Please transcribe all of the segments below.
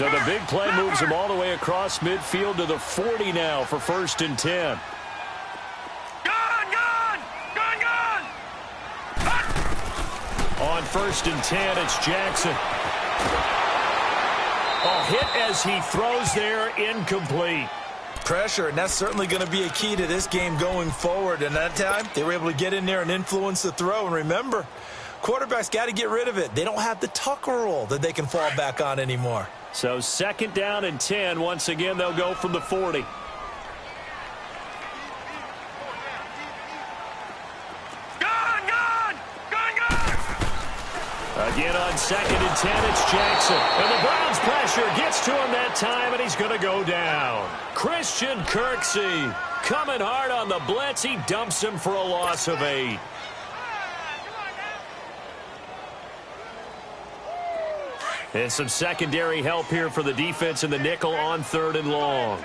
So the big play moves him all the way across midfield to the 40 now for 1st and 10. On 1st and 10, it's Jackson. Oh, hit as he throws there, incomplete. Pressure, and that's certainly going to be a key to this game going forward. And that time, they were able to get in there and influence the throw. And remember, quarterbacks got to get rid of it. They don't have the Tucker rule that they can fall back on anymore. So 2nd down and 10. Once again, they'll go from the 40. Again on 2nd and 10, it's Jackson. And the Browns pressure gets to him that time, and he's going to go down. Christian Kirksey coming hard on the blitz. He dumps him for a loss of 8. And some secondary help here for the defense in the nickel on 3rd and long.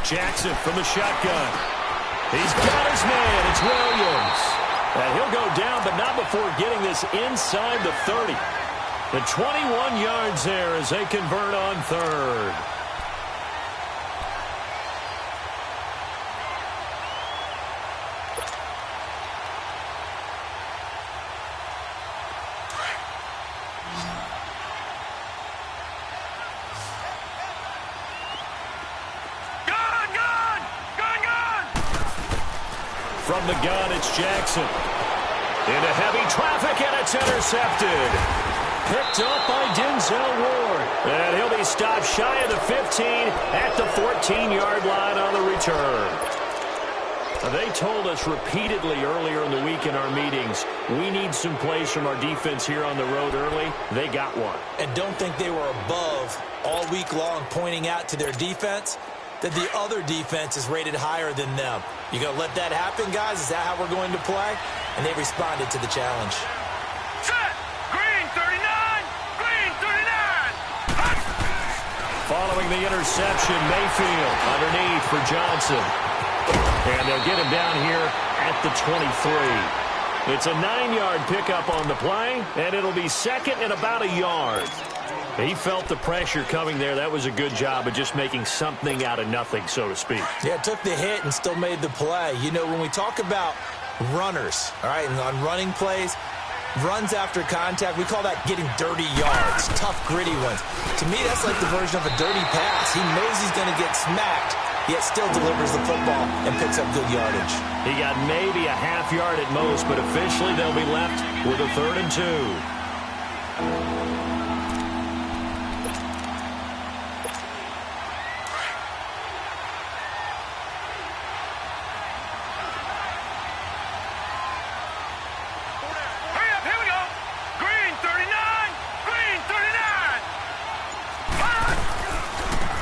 Jackson from the shotgun. He's got his man. It's Williams. And he'll go down, but not before getting this inside the 30. The 21 yards there as they convert on 3rd. From the gun, it's Jackson. Into heavy traffic, and it's intercepted. Picked up by Denzel Ward. And he'll be stopped shy of the 15 at the 14-yard line on the return. They told us repeatedly earlier in the week in our meetings, we need some plays from our defense here on the road early. They got one. And don't think they were above all week long pointing out to their defense that the other defense is rated higher than them. You going to let that happen, guys? Is that how we're going to play? And they responded to the challenge. Set! Green 39! Green 39! Following the interception, Mayfield underneath for Johnson. And they'll get him down here at the 23. It's a 9-yard pickup on the play, and it'll be 2nd and about a yard. He felt the pressure coming there. That was a good job of just making something out of nothing, so to speak. Yeah, took the hit and still made the play. You know, when we talk about runners, all right, and on running plays, runs after contact, we call that getting dirty yards, tough, gritty ones. To me, that's like the version of a dirty pass. He knows he's going to get smacked, yet still delivers the football and picks up good yardage. He got maybe a half yard at most, but officially they'll be left with a 3rd and 2.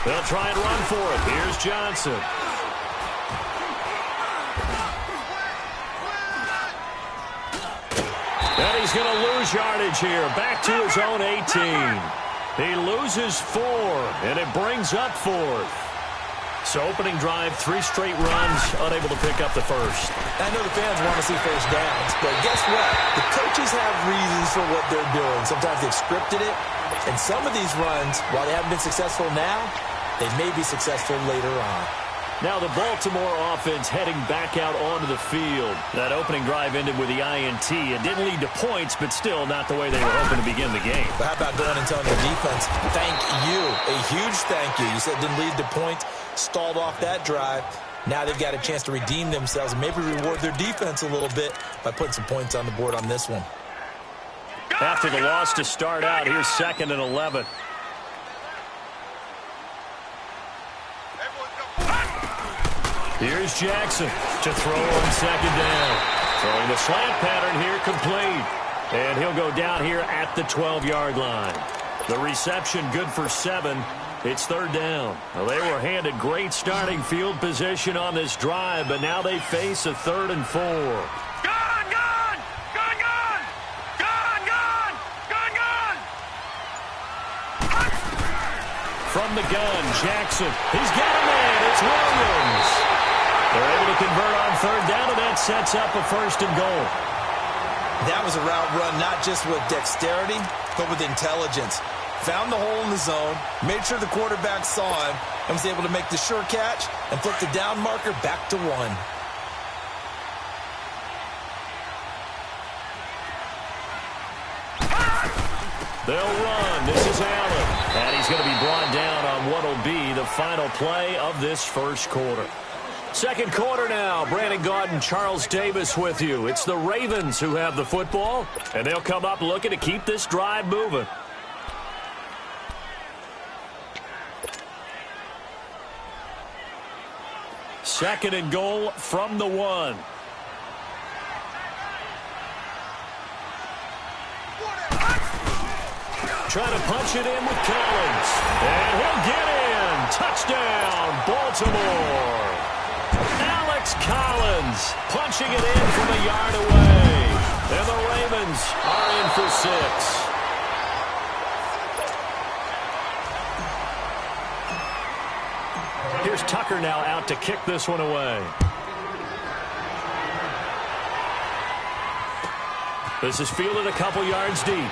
They'll try and run for it. Here's Johnson. And he's going to lose yardage here. Back to his own 18. He loses 4, and it brings up 4th. So opening drive, 3 straight runs, unable to pick up the first. I know the fans want to see first downs, but guess what? The coaches have reasons for what they're doing. Sometimes they've scripted it, and some of these runs, while they haven't been successful now, they may be successful later on. Now the Baltimore offense heading back out onto the field. That opening drive ended with the INT. It didn't lead to points, but still not the way they were hoping to begin the game. But how about going and telling your defense, thank you, a huge thank you. You said it didn't lead to points, stalled off that drive. Now they've got a chance to redeem themselves and maybe reward their defense a little bit by putting some points on the board on this one. After the loss to start out, here's 2nd and 11. Here's Jackson to throw on 2nd down. Throwing the slant pattern here complete. And he'll go down here at the 12-yard line. The reception good for 7. It's 3rd down. Well, they were handed great starting field position on this drive, but now they face a 3rd and 4. From the gun, Jackson. He's got a man. It's Williams. They're able to convert on third down, and that sets up a 1st and goal. That was a route run not just with dexterity, but with intelligence. Found the hole in the zone, made sure the quarterback saw him, and was able to make the sure catch and flip the down marker back to 1. They'll run. This is Allen. And he's going to be brought down on what will be the final play of this first quarter. Second quarter now. Brandon Gaudin, Charles Davis with you. It's the Ravens who have the football, and they'll come up looking to keep this drive moving. Second and goal from the 1. Trying to punch it in with Collins. And he'll get in. Touchdown, Baltimore. Alex Collins punching it in from a yard away. And the Ravens are in for 6. Here's Tucker now out to kick this one away. This is fielded a couple yards deep.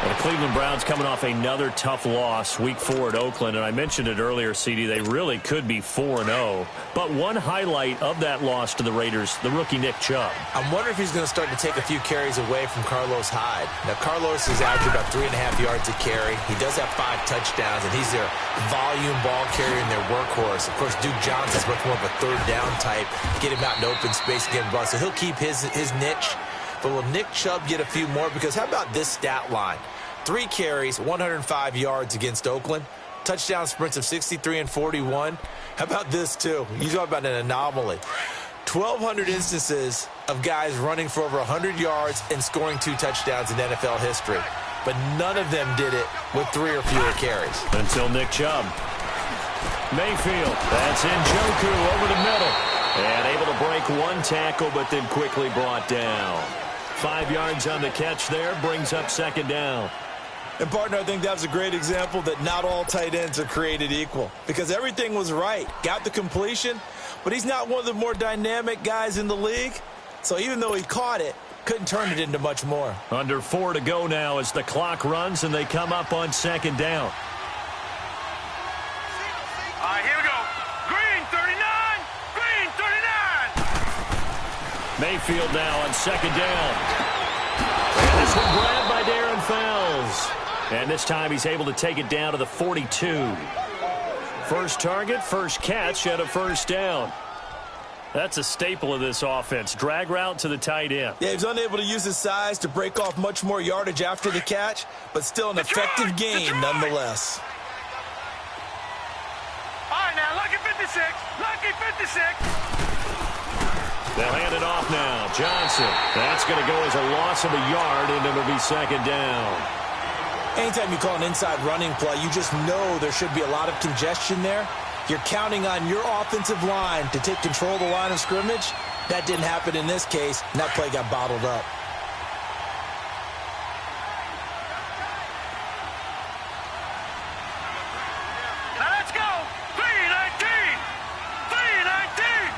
The Cleveland Browns coming off another tough loss week 4 at Oakland, and I mentioned it earlier, CD, they really could be 4-0. But one highlight of that loss to the Raiders, the rookie Nick Chubb. I'm wondering if he's going to start to take a few carries away from Carlos Hyde. Now, Carlos is averaging about 3.5 yards a carry. He does have 5 touchdowns, and he's their volume ball carrier and their workhorse. Of course, Duke Johnson's much more of a third down type. Get him out in open space, get him ball. So he'll keep his niche. But will Nick Chubb get a few more? Because how about this stat line? 3 carries, 105 yards against Oakland. Touchdown sprints of 63 and 41. How about this, too? You talk about an anomaly. 1,200 instances of guys running for over 100 yards and scoring 2 touchdowns in NFL history. But none of them did it with 3 or fewer carries. Until Nick Chubb. Mayfield, that's Njoku over the middle. And able to break 1 tackle, but then quickly brought down. 5 yards on the catch there, brings up 2nd down. And, partner, I think that was a great example that not all tight ends are created equal. Because everything was right. Got the completion, but he's not one of the more dynamic guys in the league. So even though he caught it, couldn't turn it into much more. Under 4 to go now as the clock runs and they come up on 2nd down. All right, here we go. Green 39. Green 39. Mayfield now on 2nd down. And this one grabbed by Darren Fells. And this time he's able to take it down to the 42. First target, first catch, and a 1st down. That's a staple of this offense. Drag route to the tight end. Yeah, he was unable to use his size to break off much more yardage after the catch, but still an effective gain nonetheless. All right, now, lucky 56. Lucky 56. They'll hand it off now. Johnson. That's going to go as a loss of a yard, and it'll be 2nd down. Anytime you call an inside running play, you just know there should be a lot of congestion there. You're counting on your offensive line to take control of the line of scrimmage. That didn't happen in this case, and that play got bottled up. Now let's go. 319. 319.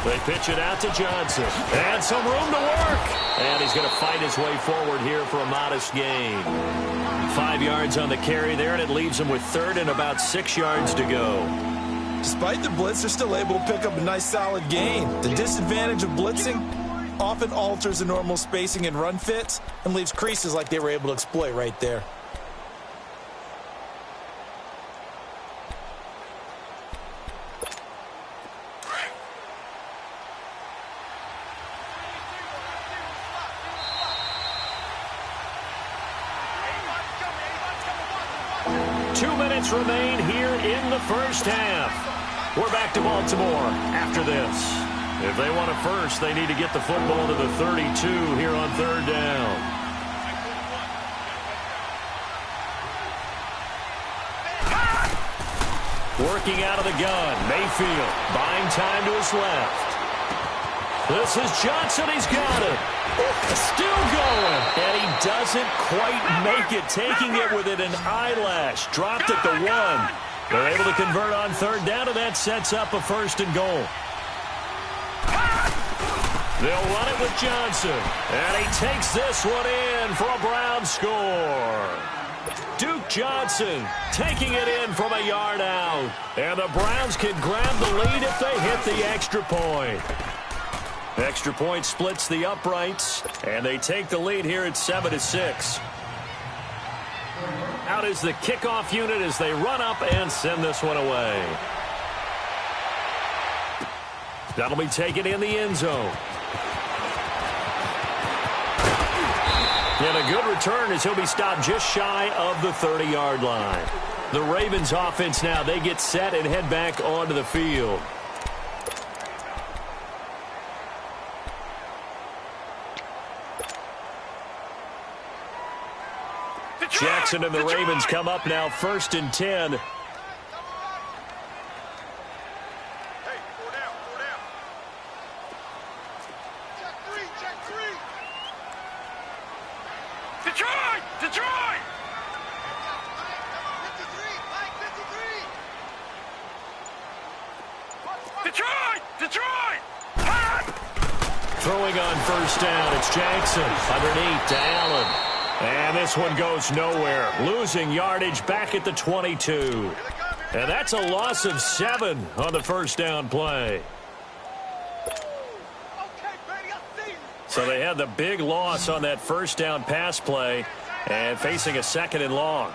They pitch it out to Johnson. And some room to work. And he's going to fight his way forward here for a modest gain. 5 yards on the carry there, and it leaves him with 3rd and about 6 yards to go. Despite the blitz, they're still able to pick up a nice solid gain. The disadvantage of blitzing often alters the normal spacing and run fits and leaves creases like they were able to exploit right there. Remain here in the first half. We're back to Baltimore after this. If they want a first, they need to get the football to the 32 here on 3rd down. Working out of the gun, Mayfield buying time to his left. This is Johnson. He's got it. Still going. And he doesn't quite make it, taking it within an eyelash. Dropped at the 1. They're able to convert on third down, and that sets up a 1st and goal. They'll run it with Johnson. And he takes this one in for a Brown score. Duke Johnson taking it in from a yard out. And the Browns can grab the lead if they hit the extra point. Extra point splits the uprights, and they take the lead here at 7-6. Out is the kickoff unit as they run up and send this one away. That'll be taken in the end zone. And a good return as he'll be stopped just shy of the 30-yard line. The Ravens offense now, they get set and head back onto the field. Jackson and the Ravens come up now 1st and 10. Throwing on 1st down, it's Jackson underneath to Allen. And this one goes nowhere. Losing yardage back at the 22. And that's a loss of 7 on the 1st down play. So they had the big loss on that 1st down pass play and facing a 2nd and long.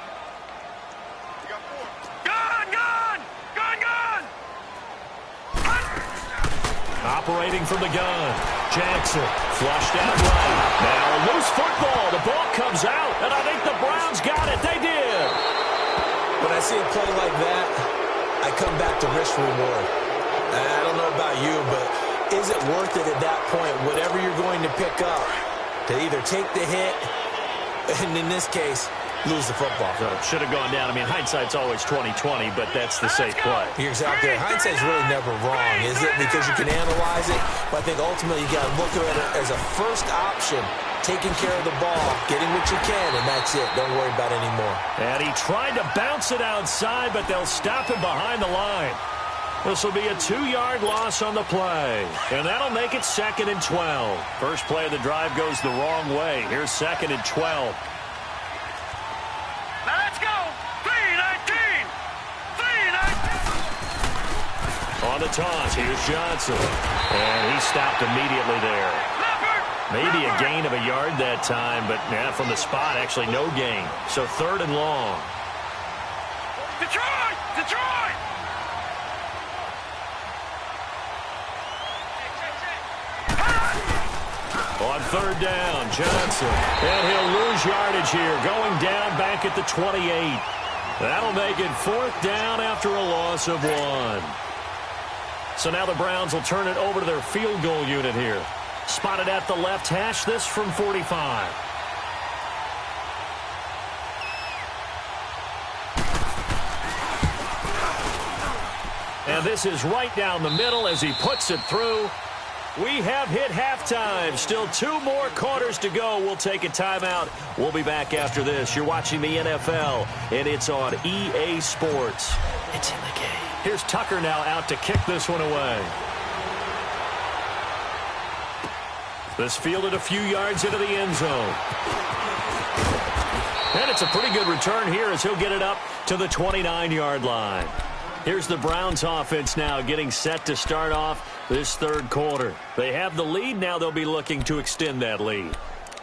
Operating from the gun. Jackson flushed out right. Now a loose football. The ball comes out, and I think the Browns got it. They did. When I see a play like that, I come back to risk reward. I don't know about you, but is it worth it at that point, whatever you're going to pick up, to either take the hit, and in this case, lose the football? So it should have gone down. I mean, hindsight's always 20/20, but that's the safe play. You're exactly right. Hindsight's really never wrong, is it? Because you can analyze it, but I think ultimately you got to look at it as a first option, taking care of the ball, getting what you can, and that's it. Don't worry about it anymore. And he tried to bounce it outside, but they'll stop him behind the line. This will be a 2-yard loss on the play, and that'll make it 2nd and 12. First play of the drive goes the wrong way. Here's 2nd and 12. Let's go! 3-19! 3-19! On the toss, here's Johnson. And he stopped immediately there. Maybe a gain of a yard that time, but yeah, from the spot, actually no gain. So 3rd and long. Detroit! Detroit! On 3rd down, Johnson. And he'll lose yardage here, going down back at the 28. That'll make it 4th down after a loss of 1. So now the Browns will turn it over to their field goal unit here. Spotted at the left hash, this from 45. And this is right down the middle as he puts it through. We have hit halftime. Still 2 more quarters to go. We'll take a timeout. We'll be back after this. You're watching the NFL, and it's on EA Sports. It's in the game. Here's Tucker now out to kick this one away. This fielded a few yards into the end zone. And it's a pretty good return here as he'll get it up to the 29-yard line. Here's the Browns offense now getting set to start off this 3rd quarter. They have the lead. Now they'll be looking to extend that lead.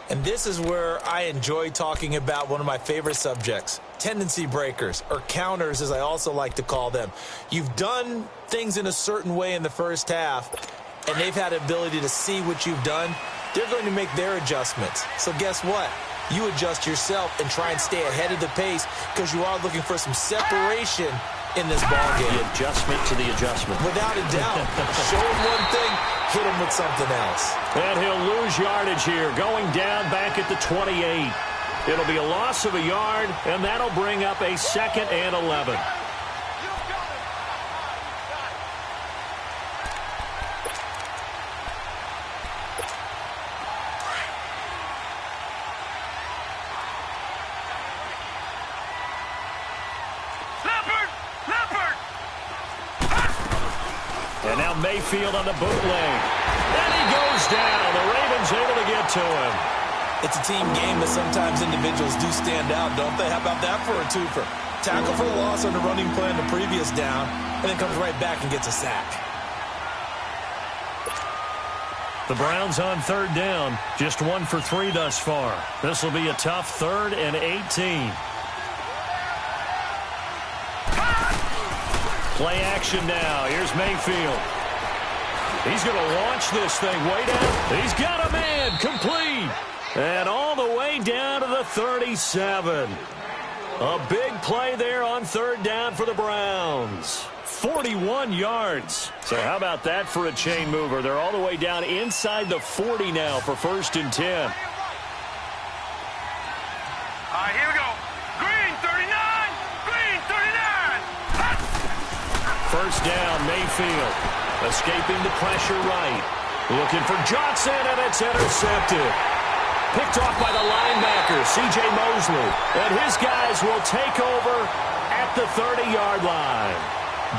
And this is where I enjoy talking about one of my favorite subjects, tendency breakers, or counters as I also like to call them. You've done things in a certain way in the first half, and they've had the ability to see what you've done. They're going to make their adjustments. So guess what? You adjust yourself and try and stay ahead of the pace because you are looking for some separation in this ballgame. The adjustment to the adjustment. Without a doubt. Show him one thing, hit him with something else. And he'll lose yardage here, going down back at the 28. It'll be a loss of a yard, and that'll bring up a 2nd and 11. down. Mayfield on the bootleg. And he goes down. The Ravens able to get to him. It's a team game, but sometimes individuals do stand out, don't they? How about that for a twofer? Tackle for the loss on the running play on the previous down, and then comes right back and gets a sack. The Browns on third down. Just 1 for 3 thus far. This will be a tough 3rd and 18. Play action now. Here's Mayfield. He's going to launch this thing way down. He's got a man. Complete. And all the way down to the 37. A big play there on third down for the Browns. 41 yards. So how about that for a chain mover? They're all the way down inside the 40 now for 1st and 10. All right, here we go. Green, 39. Green, 39. First down, Mayfield. Escaping the pressure right. Looking for Johnson, and it's intercepted. Picked off by the linebacker, C.J. Mosley. And his guys will take over at the 30-yard line.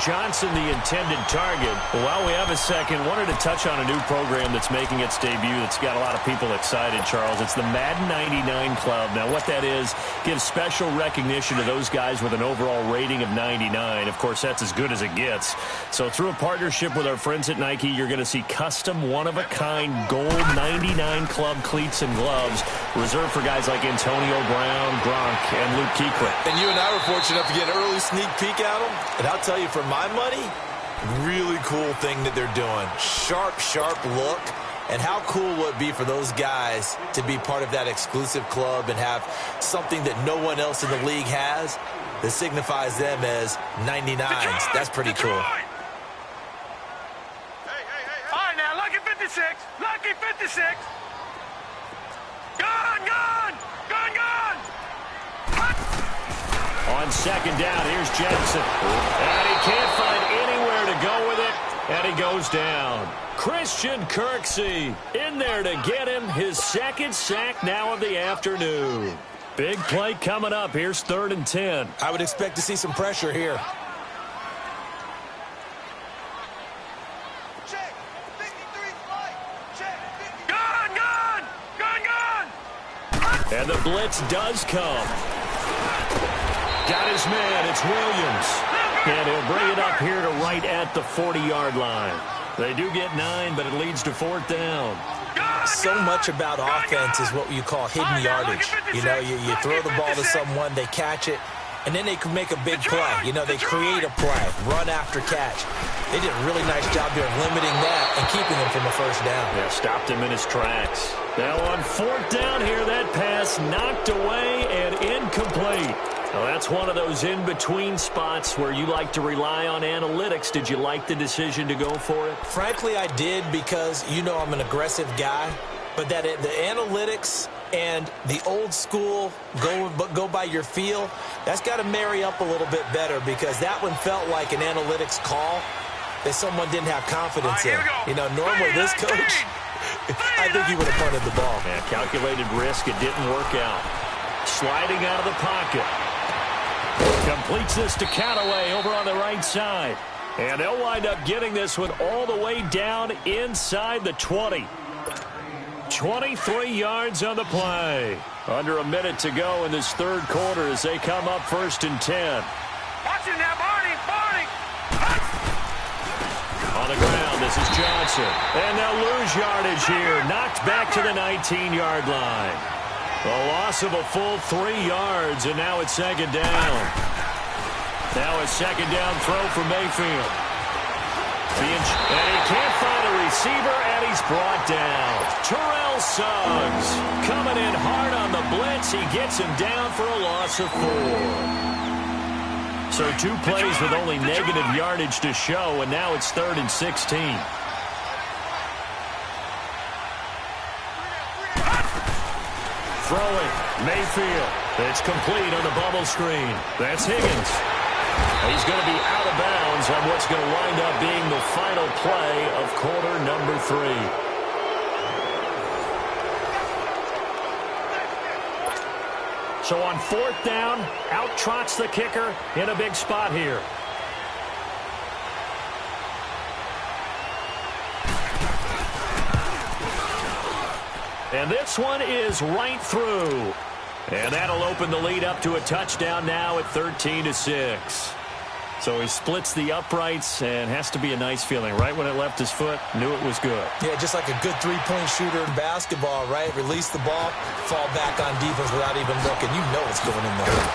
Johnson, the intended target. While we have a second, wanted to touch on a new program that's making its debut that's got a lot of people excited, Charles. It's the Madden 99 Club. Now, what that is, gives special recognition to those guys with an overall rating of 99. Of course, that's as good as it gets. So through a partnership with our friends at Nike, you're going to see custom, one-of-a-kind gold 99 Club cleats and gloves reserved for guys like Antonio Brown, Gronk, and Luke Kuechly. And you and I were fortunate enough to get an early sneak peek at them. And I'll tell you, for my money, really cool thing that they're doing. Sharp, sharp look. And how cool will it be for those guys to be part of that exclusive club and have something that no one else in the league has that signifies them as 99s. That's pretty cool. All right, now, lucky 56. Lucky 56. Gone, gone. Gone, gone. On second down, here's Jackson. And he can't find anywhere to go with it, and he goes down. Christian Kirksey in there to get him his 2nd sack now of the afternoon. Big play coming up. Here's 3rd and 10. I would expect to see some pressure here. Check. 53 flight. Check. Gone, gone. Gone, gone. And the blitz does come. Got his man. It's Williams. And he'll bring it up here to right at the 40-yard line. They do get 9, but it leads to 4th down. So much about offense is what you call hidden yardage. You know, you throw the ball to someone, they catch it, and then they can make a big play. You know, they create a play, run after catch. They did a really nice job there of limiting that and keeping him from a first down. Yeah, stopped him in his tracks. Now on 4th down here, that pass knocked away and incomplete. Well, that's one of those in-between spots where you like to rely on analytics. Did you like the decision to go for it? Frankly, I did because, you know, I'm an aggressive guy. But that the analytics and the old school go by your feel, that's got to marry up a little bit better because that one felt like an analytics call that someone didn't have confidence in. You know, normally this coach, I think he would have punted the ball. Yeah, calculated risk. It didn't work out. Sliding out of the pocket. Completes this to Callaway over on the right side. And they'll wind up getting this one all the way down inside the 20. 23 yards on the play. Under a minute to go in this 3rd quarter as they come up 1st and 10. Watch it now, Barney. Barney. On the ground, this is Johnson. And they'll lose yardage here. Knocked back to the 19-yard line. A loss of a full 3 yards, and now it's 2nd down. Now a 2nd down throw for Mayfield. And he can't find a receiver, and he's brought down. Terrell Suggs coming in hard on the blitz. He gets him down for a loss of 4. So 2 plays with only negative yardage to show, and now it's 3rd and 16. Throwing, Mayfield. It's complete on the bubble screen. That's Higgins. He's going to be out of bounds on what's going to wind up being the final play of quarter number 3. So on 4th down, out trots the kicker in a big spot here. And this one is right through. And that'll open the lead up to a touchdown now at 13-6. So he splits the uprights, and has to be a nice feeling. Right when it left his foot, knew it was good. Yeah, just like a good three-point shooter in basketball, right? Release the ball, fall back on defense without even looking. You know it's going in there.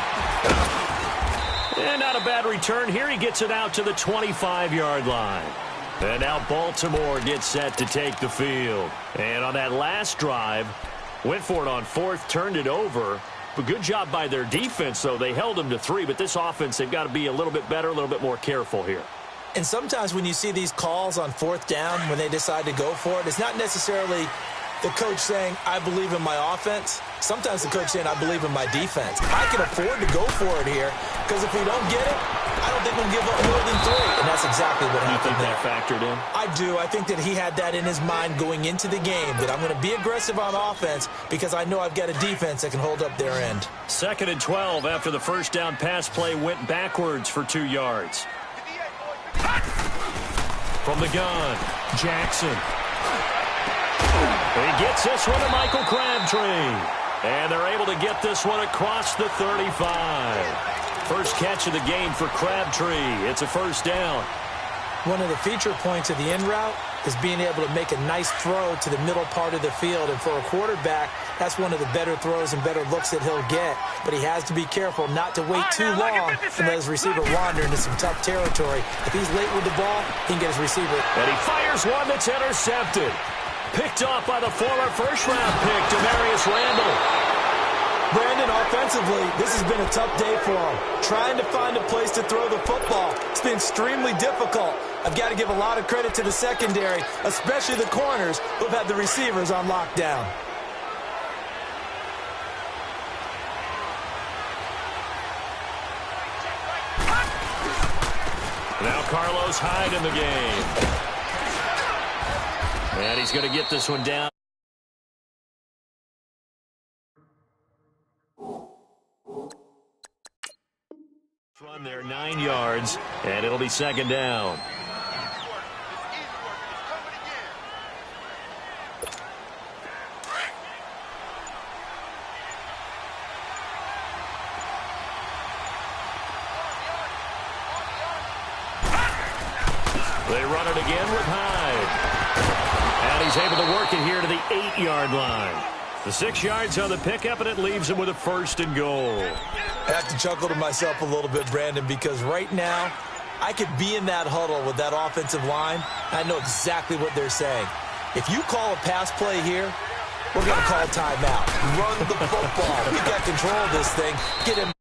And not a bad return here. He gets it out to the 25-yard line. And now Baltimore gets set to take the field. And on that last drive, went for it on fourth, turned it over. But good job by their defense, though. They held them to 3, but this offense, they've got to be a little bit better, a little bit more careful here. And sometimes when you see these calls on fourth down, when they decide to go for it, it's not necessarily the coach saying, I believe in my offense. Sometimes the coach saying, I believe in my defense. I can afford to go for it here, because if we don't get it, I don't think we'll give up more than 3. And that's exactly what happened there. You think that factored in? I do. I think that he had that in his mind going into the game, that I'm going to be aggressive on offense because I know I've got a defense that can hold up their end. 2nd and 12 after the first down pass play went backwards for 2 yards. From the gun, Jackson. He gets this one to Michael Crabtree. And they're able to get this one across the 35. First catch of the game for Crabtree. It's a first down. One of the feature points of the in route is being able to make a nice throw to the middle part of the field. And for a quarterback, that's one of the better throws and better looks that he'll get. But he has to be careful not to wait too long and let his receiver wander into some tough territory. If he's late with the ball, he can get his receiver. And he fires one that's intercepted. Picked off by the former first-round pick, Demarius Randall. Brandon, offensively, this has been a tough day for him. Trying to find a place to throw the football. It's been extremely difficult. I've got to give a lot of credit to the secondary, especially the corners who have had the receivers on lockdown. Now Carlos Hyde in the game. And he's going to get this one down. Run there 9 yards, and it'll be 2nd down. They run it again with Hyde. And he's able to work it here to the 8-yard line. The 6 yards on the pickup, and it leaves him with a 1st and goal. I have to chuckle to myself a little bit, Brandon, because right now I could be in that huddle with that offensive line. I know exactly what they're saying. If you call a pass play here, we're going to call timeout. Run the football. We got control of this thing. Get him.